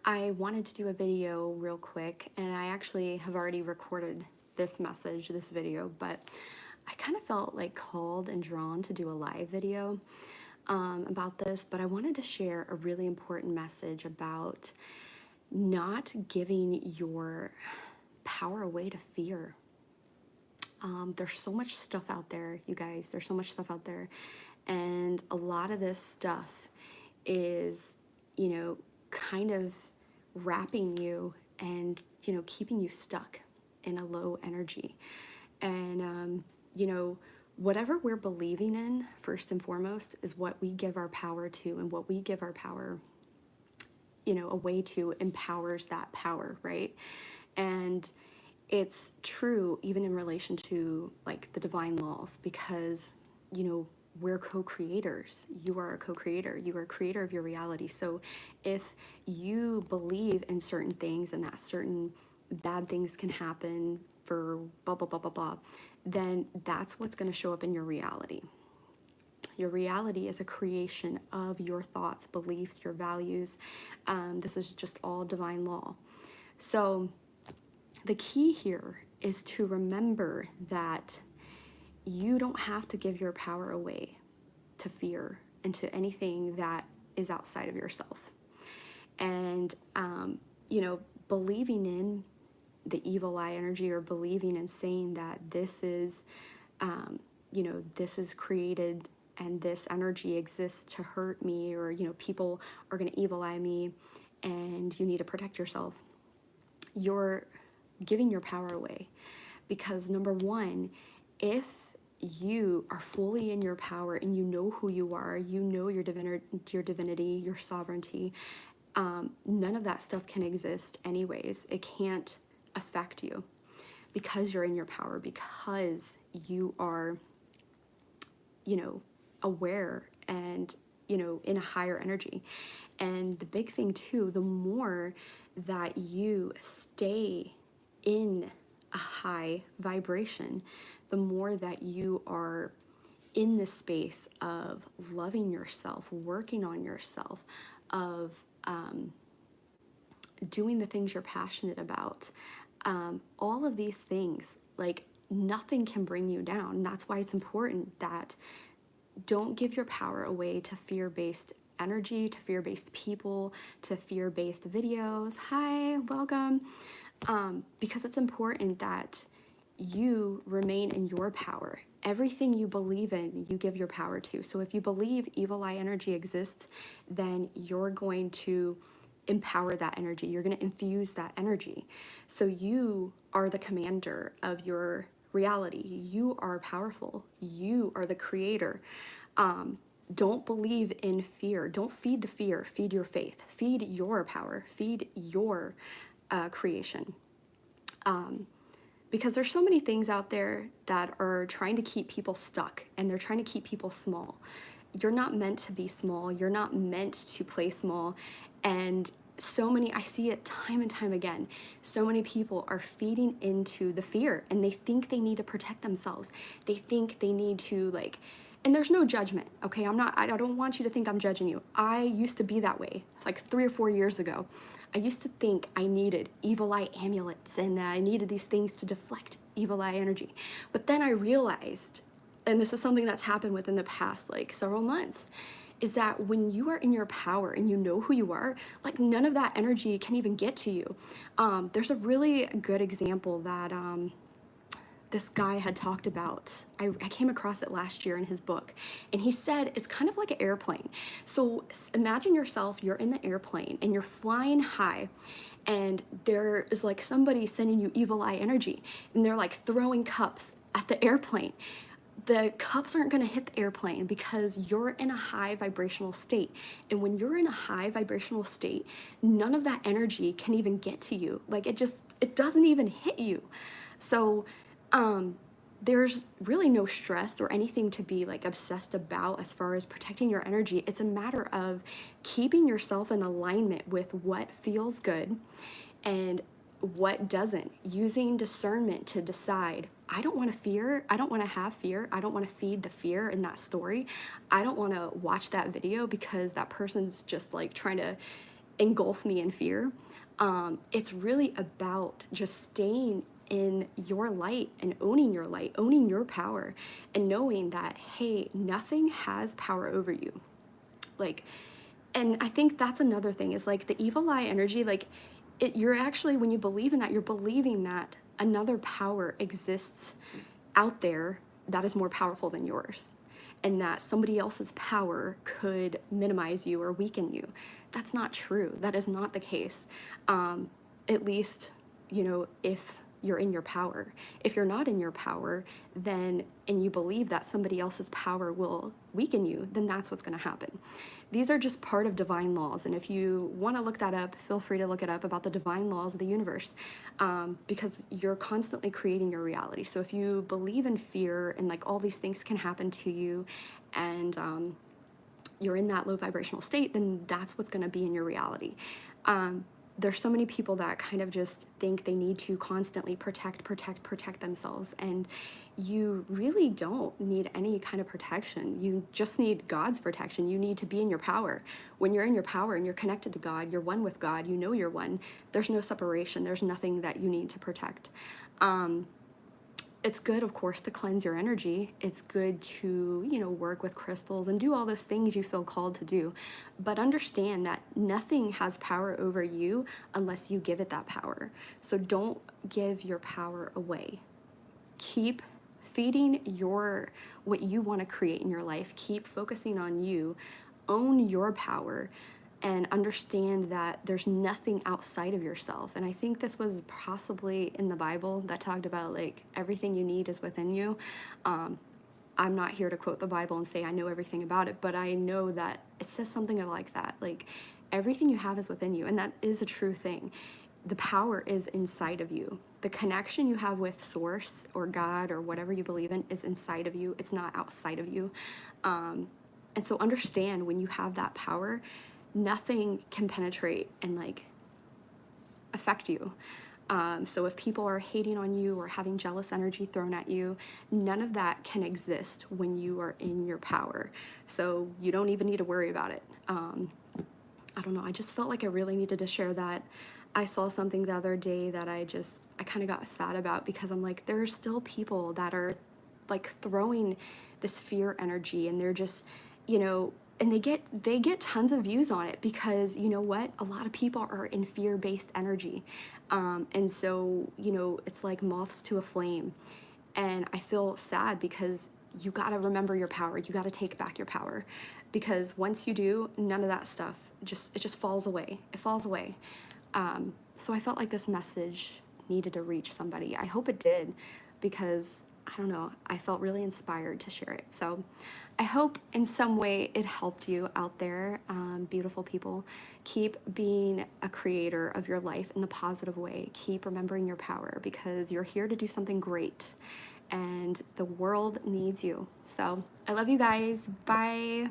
I wanted to do a video real quick, and I actually have already recorded this video, but I kind of felt like called and drawn to do a live video about this. But I wanted to share a really important message about not giving your power away to fear. There's so much stuff out there, you guys. There's so much stuff out there. And a lot of this stuff is, kind of wrapping you and, keeping you stuck in a low energy. And, whatever we're believing in, first and foremost, is what we give our power to, and what we give our power, away to empowers that power, right? And it's true even in relation to like the divine laws, because we're co-creators. You are a co-creator. You are a creator of your reality. So if you believe in certain things and that certain bad things can happen for blah blah blah blah blah, then that's what's going to show up in your reality. Your reality is a creation of your thoughts, beliefs, your values. This is just all divine law. So the key here is to remember that you don't have to give your power away to fear and to anything that is outside of yourself. And, believing in the evil eye energy, or believing and saying that this is, this is created and this energy exists to hurt me, or, people are going to evil eye me and you need to protect yourself. You're giving your power away, because number one, if you are fully in your power and you know who you are, you know your divinity, your sovereignty, none of that stuff can exist anyways. It can't affect you because you're in your power, because you are, aware and, in a higher energy. And the big thing too, the more that you stay in a high vibration, the more that you are in the space of loving yourself, working on yourself, of doing the things you're passionate about. All of these things, like, nothing can bring you down. That's why it's important that don't give your power away to fear-based energy, to fear-based people, to fear-based videos. Hi, welcome. Because it's important that you remain in your power. Everything you believe in, you give your power to. So if you believe evil eye energy exists, then you're going to empower that energy. You're going to infuse that energy. So you are the commander of your reality. You are powerful. You are the creator. Don't believe in fear. Don't feed the fear. Feed your faith. Feed your power. Feed your creation. Because there's so many things out there that are trying to keep people stuck, and they're trying to keep people small. You're not meant to be small. You're not meant to play small. And so many, I see it time and time again, so many people are feeding into the fear, and they think they need to protect themselves. They think they need to, like, and there's no judgment, okay? I don't want you to think I'm judging you. I used to be that way, like 3 or 4 years ago. I used to think I needed evil eye amulets, and I needed these things to deflect evil eye energy. But then I realized, and this is something that's happened within the past like several months, is that when you are in your power and you know who you are, like, none of that energy can even get to you. There's a really good example that this guy had talked about. I came across it last year in his book, and he said it's kind of like an airplane. So imagine yourself, you're in the airplane and you're flying high, and there is like somebody sending you evil eye energy, and they're like throwing cups at the airplane. The cups aren't going to hit the airplane because you're in a high vibrational state. And when you're in a high vibrational state, none of that energy can even get to you. Like, it doesn't even hit you. So there's really no stress or anything to be like obsessed about as far as protecting your energy. It's a matter of keeping yourself in alignment with what feels good and what doesn't, using discernment to decide, I don't want to fear, I don't want to have fear, I don't want to feed the fear in that story, I don't want to watch that video because that person's just like trying to engulf me in fear. It's really about just staying in your light and owning your light, owning your power, and knowing that, hey, nothing has power over you. Like, and I think that's another thing is like the evil eye energy, like you're actually, when you believe in that, you're believing that another power exists out there that is more powerful than yours, and that somebody else's power could minimize you or weaken you. That's not true. That is not the case. At least, if you're in your power. If you're not in your power, then, and you believe that somebody else's power will weaken you, then that's what's going to happen. These are just part of divine laws. And if you want to look that up, feel free to look it up about the divine laws of the universe, because you're constantly creating your reality. So if you believe in fear and like all these things can happen to you, and you're in that low vibrational state, then that's what's going to be in your reality. There's so many people that kind of just think they need to constantly protect themselves, and you really don't need any kind of protection. You just need God's protection. You need to be in your power. When you're in your power and you're connected to God, you're one with God, you know you're one. There's no separation. There's nothing that you need to protect. It's good, of course, to cleanse your energy. It's good to, work with crystals and do all those things you feel called to do. But understand that nothing has power over you unless you give it that power. So don't give your power away. Keep feeding what you want to create in your life. Keep focusing on you. Own your power, and understand that there's nothing outside of yourself. And I think this was possibly in the Bible that talked about like everything you need is within you. I'm not here to quote the Bible and say I know everything about it, but I know that it says something like that. Like everything you have is within you, and that is a true thing. The power is inside of you. The connection you have with Source or God or whatever you believe in is inside of you. It's not outside of you. And so understand, when you have that power, nothing can penetrate and like affect you. So if people are hating on you or having jealous energy thrown at you, none of that can exist when you are in your power. So you don't even need to worry about it. I don't know. I just felt like I really needed to share that. I saw something the other day that I kind of got sad about, because I'm like, there are still people that are like throwing this fear energy, and they're just, and they get tons of views on it, because you know what, a lot of people are in fear-based energy, and so it's like moths to a flame. And I feel sad, because you got to remember your power. You got to take back your power, because once you do, none of that stuff just falls away. It falls away. So I felt like this message needed to reach somebody. I hope it did, because I don't know, I felt really inspired to share it. So I hope in some way it helped you out there, beautiful people. Keep being a creator of your life in the positive way. Keep remembering your power, because you're here to do something great, and the world needs you. So I love you guys. Bye.